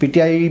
PTI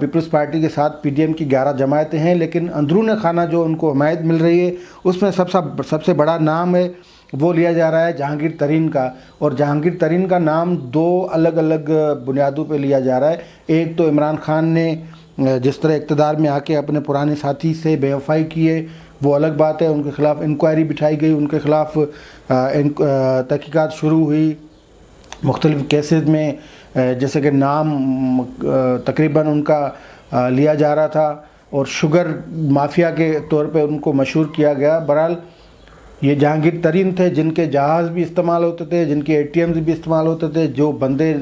Peoples party کے ساتھ P D M کی 11 جماعتیں ہیں، لیکن اندرون خانہ جو ان کو حمایت مل رہی ہے اس میں سب سے بڑا نام ہے وہ لیا جا رہا ہے جہانگیر ترین کا، اور جہانگیر ترین کا نام 2 الگ الگ بنیادوں پہ لیا جا رہا ہے۔ ایک تو عمران خان نے جس طرح اقتدار میں آ کے اپنے پرانے ساتھی سے بے وفائی کی ہے وہ الگ بات ہے، ان کے خلاف انکوائری بٹھائی گئی، ان کے خلاف تحقیقات شروع ہوئی مختلف کیسز میں، جیسے کہ نام تقریباً ان کا لیا جا رہا تھا اور شوگر مافیا کے طور پہ ان کو مشہور کیا گیا۔ بہرحال یہ جہانگیر ترین تھے جن کے جہاز بھی استعمال ہوتے تھے، جن کے ATMs بھی استعمال ہوتے تھے، جو بندے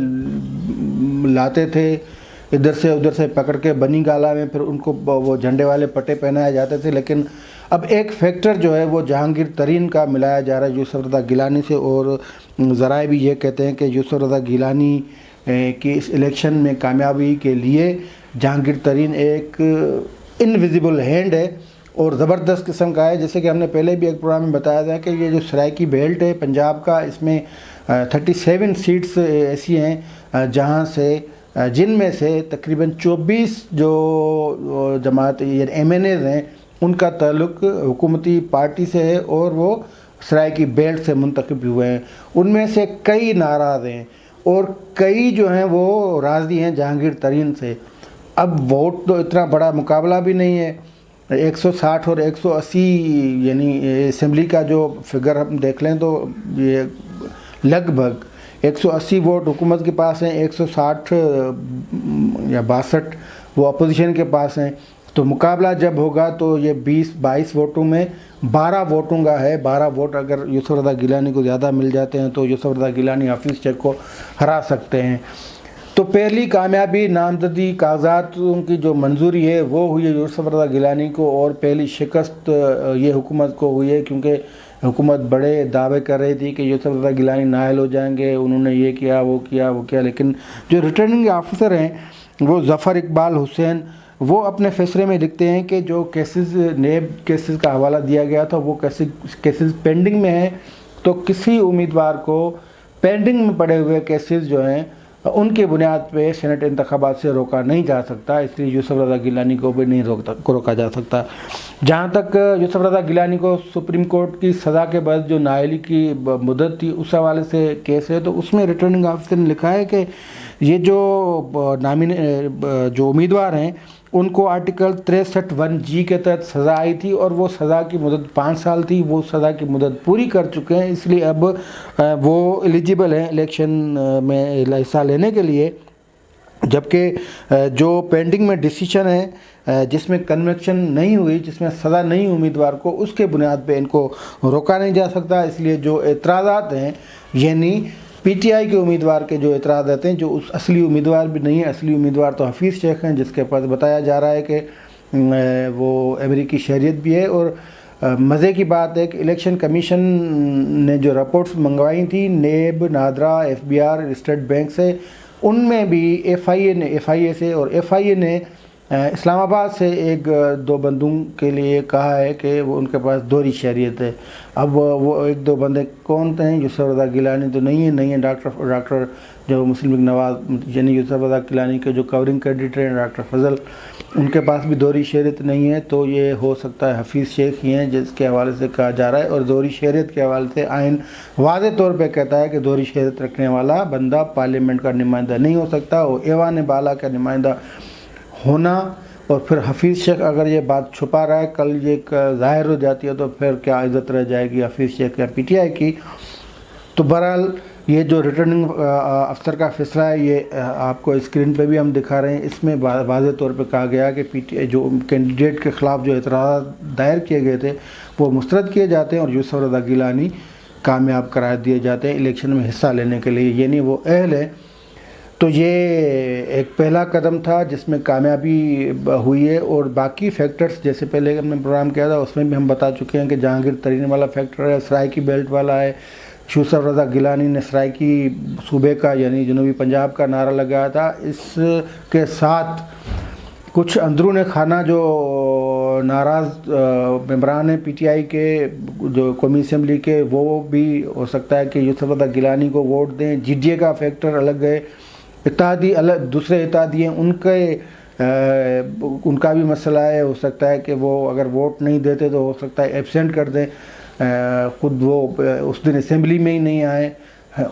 لاتے تھے ادھر سے پکڑ کے بنی گالا میں، پھر ان کو وہ جھنڈے والے پٹے پہنائے جاتے تھے۔ لیکن اب ایک فیکٹر جو ہے وہ جہانگیر ترین کا ملایا جا رہا ہے یوسف رضا گیلانی سے، اور ذرائع بھی یہ کہتے ہیں کہ یوسف رضا گیلانی کی اس الیکشن میں کامیابی کے لیے جہانگیر ترین ایک انویزیبل ہینڈ ہے اور زبردست قسم کا ہے۔ جیسے کہ ہم نے پہلے بھی ایک پروگرام میں بتایا تھا کہ یہ جو سرائکی بیلٹ ہے پنجاب کا، اس میں 37 سیٹس ایسی ہیں جن میں سے تقریباً 24 جو جماعت MNAs ہیں ان کا تعلق حکومتی پارٹی سے ہے اور وہ سرائکی بیلٹ سے منتخب ہوئے ہیں۔ ان میں سے کئی ناراض ہیں اور کئی جو ہیں وہ راضی ہیں جہانگیر ترین سے۔ اب ووٹ تو اتنا بڑا مقابلہ بھی نہیں ہے، 160 اور 180، یعنی اسمبلی کا جو فگر ہم دیکھ لیں تو یہ لگ بھگ 180 ووٹ حکومت کے پاس ہیں، 160 یا 62 وہ اپوزیشن کے پاس ہیں۔ تو مقابلہ جب ہوگا تو یہ 22 ووٹوں میں 12 ووٹوں کا ہے۔ 12 ووٹ اگر یوسف رضا گیلانی کو زیادہ مل جاتے ہیں تو یوسف رضا گیلانی حفیظ شیخ کو ہرا سکتے ہیں۔ تو پہلی کامیابی نامزدگی کاغذاتوں کی جو منظوری ہے وہ ہوئی ہے یوسف رضا گیلانی کو، اور پہلی شکست یہ حکومت کو ہوئی ہے کیونکہ حکومت بڑے دعوے کر رہی تھی کہ یوسف رضا گیلانی نااہل ہو جائیں گے، انہوں نے یہ کیا وہ کیا، لیکن جو ریٹرننگ آفیسر ہیں وہ ظفر اقبال حسین وہ اپنے فیصلے میں لکھتے ہیں کہ جو کیسز نیب کیسز کا حوالہ دیا گیا تھا وہ کیسز پینڈنگ میں ہیں، تو کسی امیدوار کو پینڈنگ میں پڑے ہوئے کیسز جو ہیں ان کے بنیاد پہ سینٹ انتخابات سے روکا نہیں جا سکتا، اس لیے یوسف رضا گیلانی کو بھی نہیں روکا جا سکتا۔ جہاں تک یوسف رضا گیلانی کو سپریم کورٹ کی سزا کے بعد جو نااہلی کی مدت تھی اس حوالے سے کیس ہے، تو اس میں ریٹرننگ آفیسر نے لکھا ہے کہ یہ جو امیدوار ہیں ان کو آرٹیکل 63(1)G کے تحت سزا آئی تھی اور وہ سزا کی مدت 5 سال تھی، وہ سزا کی مدت پوری کر چکے ہیں، اس لیے اب وہ ایلیجیبل ہیں الیکشن میں حصہ لینے کے لیے۔ جبکہ جو پینڈنگ میں ڈیسیشن ہے جس میں کنوکشن نہیں ہوئی، جس میں سزا نہیں امیدوار کو، اس کے بنیاد پہ ان کو روکا نہیں جا سکتا۔ اس لیے جو اعتراضات ہیں، یعنی PTI کے امیدوار کے جو اعتراضات ہیں، جو اس اصلی امیدوار بھی نہیں ہے، اصلی امیدوار تو حفیظ شیخ ہیں جس کے پاس بتایا جا رہا ہے کہ وہ امریکی شہریت بھی ہے۔ اور مزے کی بات ہے کہ الیکشن کمیشن نے جو رپورٹس منگوائی تھیں NAB, NADRA, FBR، state bank سے، ان میں بھی FIA سے اور FIA نے اسلام آباد سے 1-2 بندوں کے لیے کہا ہے کہ وہ ان کے پاس دوہری شہریت ہے۔ اب وہ 1-2 بندے کون ہیں؟ یوسف رضا گیلانی تو نہیں ہے، ڈاکٹر جو مسلم لیگ نواز، یعنی یوسف رضا گیلانی کے جو کورنگ کینڈیڈیٹ ہیں ڈاکٹر فضل، ان کے پاس بھی دوہری شہریت نہیں ہے، تو یہ ہو سکتا ہے حفیظ شیخ ہی ہیں جس کے حوالے سے کہا جا رہا ہے۔ اور دوہری شہریت کے حوالے سے آئین واضح طور پہ کہتا ہے کہ دوہری شہریت رکھنے والا بندہ پارلیمنٹ کا نمائندہ نہیں ہو سکتا، وہ ایوان بالا کا نمائندہ ہونا۔ اور پھر حفیظ شیخ اگر یہ بات چھپا رہا ہے، کل یہ ظاہر ہو جاتی ہے تو پھر کیا عزت رہ جائے گی حفیظ شیخ یا PTI کی۔ تو بہرحال یہ جو ریٹرننگ افسر کا فیصلہ ہے یہ آپ کو اسکرین پہ بھی ہم دکھا رہے ہیں، اس میں واضح طور پہ کہا گیا کہ PTI جو کینڈیڈیٹ کے خلاف جو اعتراضات دائر کیے گئے تھے وہ مسترد کیے جاتے ہیں اور یوسف رضا گیلانی کامیاب قرار دیے جاتے ہیں الیکشن میں حصہ لینے کے لیے، یعنی وہ اہل ہے۔ تو یہ ایک پہلا قدم تھا جس میں کامیابی ہوئی ہے، اور باقی فیکٹرز جیسے پہلے ہم نے پروگرام کیا تھا اس میں بھی ہم بتا چکے ہیں کہ جہانگیر ترین والا فیکٹر ہے، سرائکی بیلٹ والا ہے، یوسف رضا گیلانی نے سرائکی صوبے کا یعنی جنوبی پنجاب کا نعرہ لگایا تھا۔ اس کے ساتھ کچھ اندرون خانہ جو ناراض ممبران ہیں PTI کے جو قومی اسمبلی کے، وہ بھی ہو سکتا ہے کہ یوسف رضا گیلانی کو ووٹ دیں۔ GDA کا فیکٹر الگ ہے، اتحادی الگ، دوسرے اتحادی ہیں ان کے ان کا بھی مسئلہ ہے، ہو سکتا ہے کہ وہ اگر ووٹ نہیں دیتے تو ہو سکتا ہے ایبسینٹ کر دیں، خود وہ اس دن اسمبلی میں ہی نہیں آئے،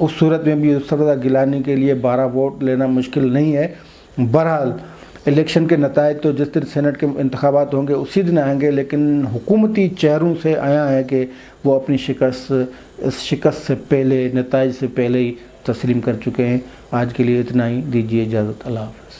اس صورت میں بھی اسرا گیلانی کے لیے 12 ووٹ لینا مشکل نہیں ہے۔ بہرحال الیکشن کے نتائج تو جس دن سینٹ کے انتخابات ہوں گے اسی دن آئیں گے، لیکن حکومتی چہروں سے آیا ہے کہ وہ اپنی شکست سے پہلے، نتائج سے پہلے ہی تسلیم کر چکے ہیں۔ آج کے لیے اتنا ہی، دیجیے اجازت، اللہ حافظ۔